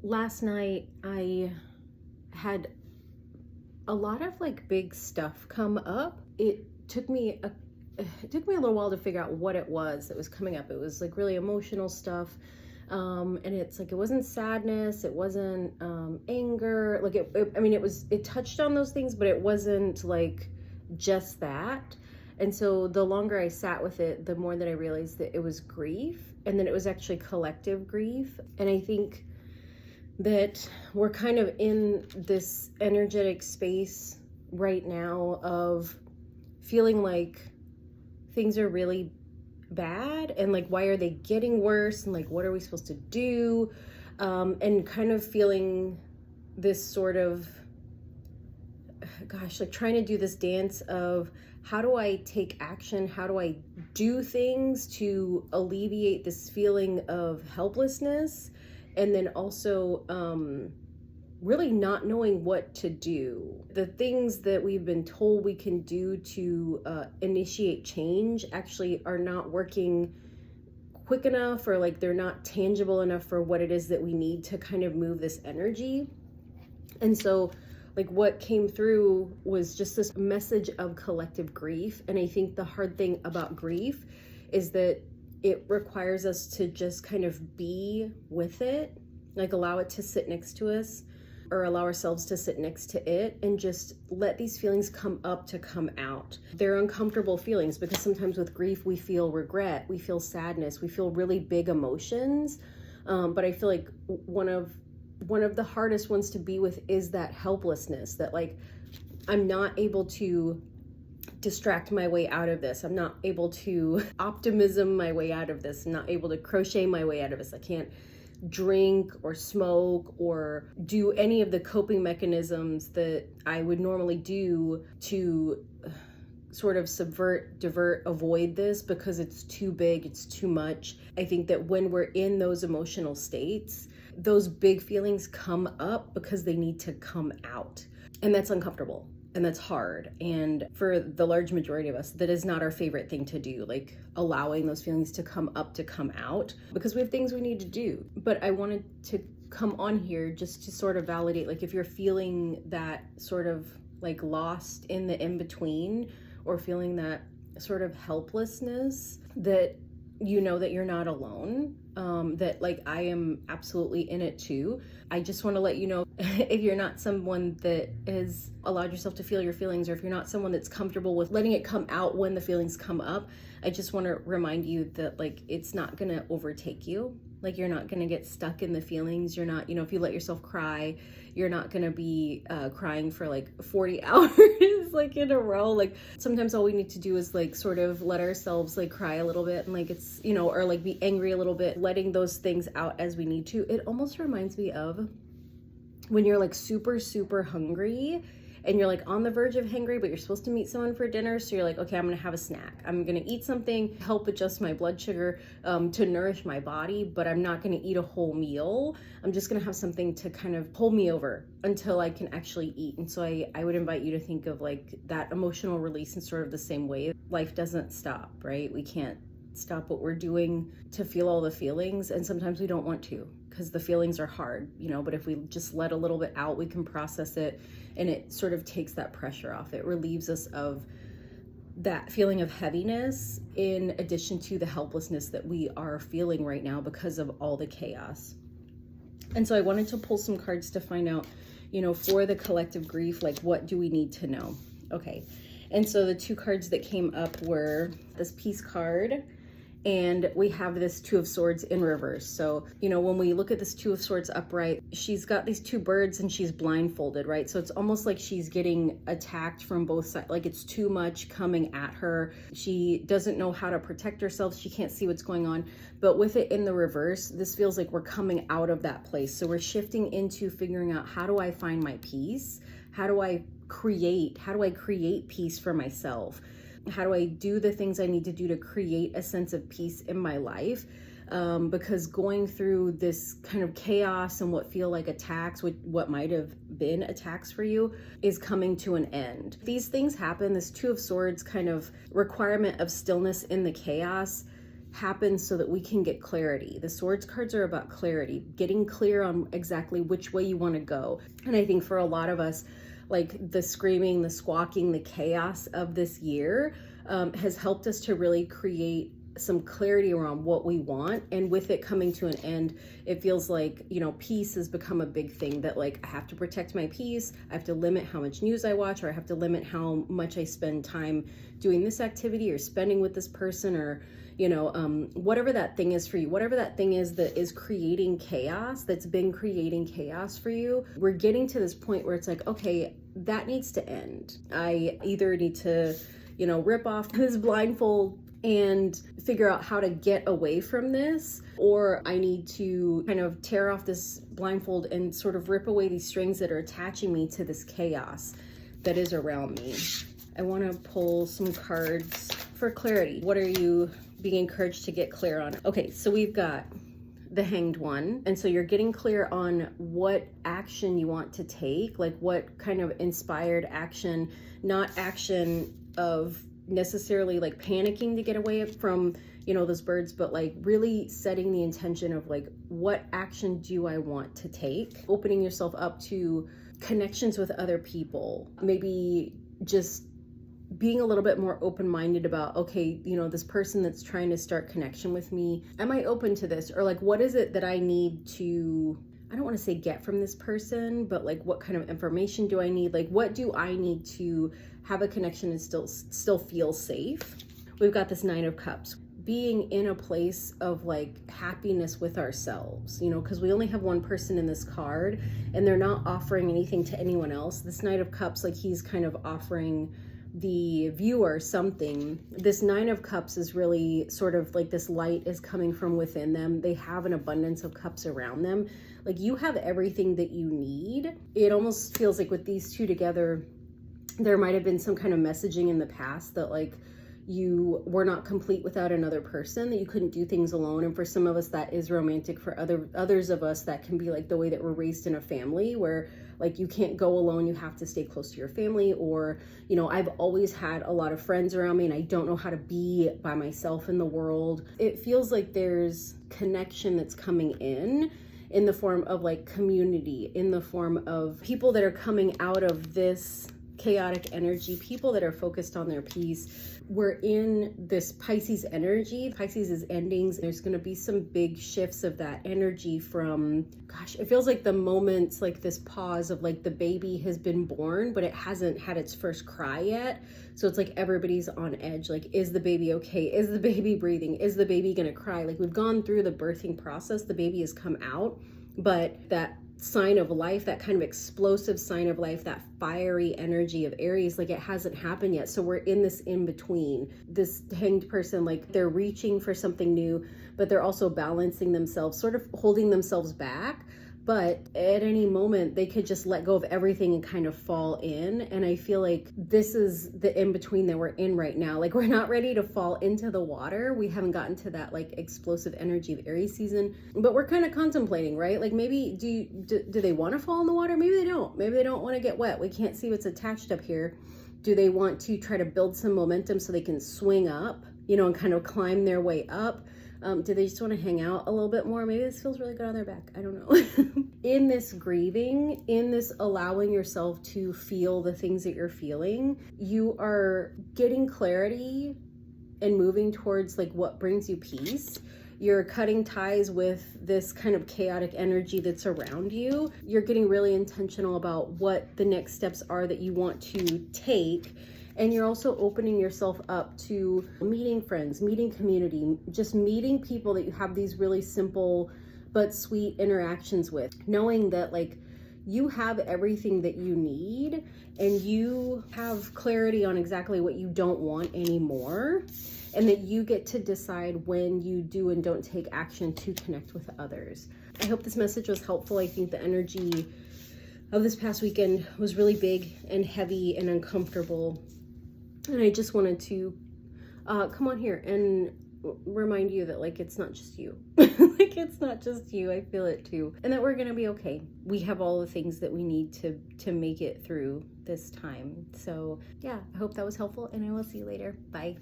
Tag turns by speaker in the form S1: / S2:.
S1: last night I had a lot of like big stuff come up. It took me a little while to figure out what it was that was coming up. It was like really emotional stuff. And it's like, it wasn't sadness, it wasn't anger. Like it touched on those things, but it wasn't like just that. And so the longer I sat with it, the more that I realized that it was grief, and then it was actually collective grief. And I think that we're kind of in this energetic space right now of feeling like things are really bad, and like, why are they getting worse, and like, what are we supposed to do, and kind of feeling this sort of, like trying to do this dance of, how do I take action, how do I do things to alleviate this feeling of helplessness, and then also really not knowing what to do. The things that we've been told we can do to initiate change actually are not working quick enough, or like they're not tangible enough for what it is that we need to kind of move this energy. And so like what came through was just this message of collective grief. And I think the hard thing about grief is that it requires us to just kind of be with it, like allow it to sit next to us, or allow ourselves to sit next to it, and just let these feelings come up to come out. They're uncomfortable feelings, because sometimes with grief we feel regret, we feel sadness, we feel really big emotions. But I feel like one of the hardest ones to be with is that helplessness, that like, I'm not able to distract my way out of this. I'm not able to optimism my way out of this. I'm not able to crochet my way out of this. I can't drink or smoke or do any of the coping mechanisms that I would normally do to sort of subvert, divert, avoid this, because it's too big, it's too much. I think that when we're in those emotional states, those big feelings come up because they need to come out. And that's uncomfortable. And that's hard. And for the large majority of us, that is not our favorite thing to do, like allowing those feelings to come up, to come out, because we have things we need to do. But I wanted to come on here just to sort of validate, like if you're feeling that sort of like lost in the in-between, or feeling that sort of helplessness, that you know that you're not alone, that like I am absolutely in it too. I just want to let you know, if you're not someone that has allowed yourself to feel your feelings, or if you're not someone that's comfortable with letting it come out when the feelings come up, I just want to remind you that like, it's not going to overtake you. Like, you're not going to get stuck in the feelings. You're not, if you let yourself cry, you're not going to be crying for like 40 hours like in a row. Like, sometimes all we need to do is like sort of let ourselves like cry a little bit, and like it's, or like be angry a little bit, letting those things out as we need to. It almost reminds me of when you're like super, super hungry, and you're like on the verge of hangry, but you're supposed to meet someone for dinner. So you're like, okay, I'm going to have a snack. I'm going to eat something, help adjust my blood sugar to nourish my body, but I'm not going to eat a whole meal. I'm just going to have something to kind of hold me over until I can actually eat. And so I would invite you to think of like that emotional release in sort of the same way. Life doesn't stop, right? We can't stop what we're doing to feel all the feelings. And sometimes we don't want to, because the feelings are hard, but if we just let a little bit out, we can process it, and it sort of takes that pressure off. It relieves us of that feeling of heaviness, in addition to the helplessness that we are feeling right now because of all the chaos. And so I wanted to pull some cards to find out, for the collective grief, like what do we need to know? Okay. And so the two cards that came up were this Peace card, and we have this Two of Swords in reverse. So, when we look at this Two of Swords upright, she's got these two birds and she's blindfolded, right? So it's almost like she's getting attacked from both sides. Like it's too much coming at her. She doesn't know how to protect herself. She can't see what's going on. But with it in the reverse, this feels like we're coming out of that place. So we're shifting into figuring out, how do I find my peace? How do I create peace for myself? How do I do the things I need to do to create a sense of peace in my life? Because going through this kind of chaos and what feel like attacks, what might have been attacks for you, is coming to an end. These things happen. This Two of Swords kind of requirement of stillness in the chaos happens so that we can get clarity. The Swords cards are about clarity, getting clear on exactly which way you want to go. And I think for a lot of us, like the screaming, the squawking, the chaos of this year has helped us to really create some clarity around what we want. And with it coming to an end, it feels like, you know, peace has become a big thing, that like I have to protect my peace. I have to limit how much news I watch, or I have to limit how much I spend time doing this activity or spending with this person, or, you know, whatever that thing is for you, whatever that thing is that is creating chaos, that's been creating chaos for you. We're getting to this point where it's like, okay, that needs to end. I either need to, you know, rip off this blindfold and figure out how to get away from this, or I need to kind of tear off this blindfold and sort of rip away these strings that are attaching me to this chaos that is around me. I want to pull some cards for clarity. What are you being encouraged to get clear on? Okay, so we've got the Hanged One, and so you're getting clear on what action you want to take, like what kind of inspired action, not action of necessarily like panicking to get away from, you know, those birds, but like really setting the intention of like, what action do I want to take? Opening yourself up to connections with other people, maybe just being a little bit more open-minded about, okay, you know, this person that's trying to start connection with me, am I open to this? Or like, what is it that I need to, I don't want to say get from this person, but like, what kind of information do I need? Like, what do I need to have a connection and still feel safe? We've got this Nine of Cups, being in a place of like happiness with ourselves, you know, because we only have one person in this card and they're not offering anything to anyone else. This Knight of Cups, like he's kind of offering the viewer something. This Nine of Cups is really sort of like this light is coming from within them. They have an abundance of cups around them. Like you have everything that you need. It almost feels like with these two together, there might have been some kind of messaging in the past that like you were not complete without another person, that you couldn't do things alone. And for some of us that is romantic. For others of us that can be like the way that we're raised in a family, where like you can't go alone, you have to stay close to your family. Or, you know, I've always had a lot of friends around me and I don't know how to be by myself in the world. It feels like there's connection that's coming in the form of like community, in the form of people that are coming out of this chaotic energy, people that are focused on their peace. We're in this Pisces energy. Pisces is endings. There's going to be some big shifts of that energy from, gosh, it feels like the moments, like this pause of like the baby has been born, but it hasn't had its first cry yet. So it's like everybody's on edge. Like, is the baby okay? Is the baby breathing? Is the baby going to cry? Like we've gone through the birthing process. The baby has come out, but that sign of life, that kind of explosive sign of life, that fiery energy of Aries, like it hasn't happened yet. So we're in this in between. This Hanged person, like they're reaching for something new, but they're also balancing themselves, sort of holding themselves back. But at any moment, they could just let go of everything and kind of fall in. And I feel like this is the in-between that we're in right now. Like we're not ready to fall into the water. We haven't gotten to that like explosive energy of Aries season, but we're kind of contemplating, right? Like maybe do they want to fall in the water? Maybe they don't. Maybe they don't want to get wet. We can't see what's attached up here. Do they want to try to build some momentum so they can swing up, you know, and kind of climb their way up? Do they just want to hang out a little bit more? Maybe this feels really good on their back. I don't know. In this grieving, in this allowing yourself to feel the things that you're feeling, you are getting clarity and moving towards like what brings you peace. You're cutting ties with this kind of chaotic energy that's around you. You're getting really intentional about what the next steps are that you want to take. And you're also opening yourself up to meeting friends, meeting community, just meeting people that you have these really simple but sweet interactions with, knowing that like you have everything that you need and you have clarity on exactly what you don't want anymore, and that you get to decide when you do and don't take action to connect with others. I hope this message was helpful. I think the energy of this past weekend was really big and heavy and uncomfortable. And I just wanted to come on here and remind you that like it's not just you. Like it's not just you. I feel it too. And that we're gonna be okay. We have all the things that we need to make it through this time. So yeah, I hope that was helpful and I will see you later. Bye.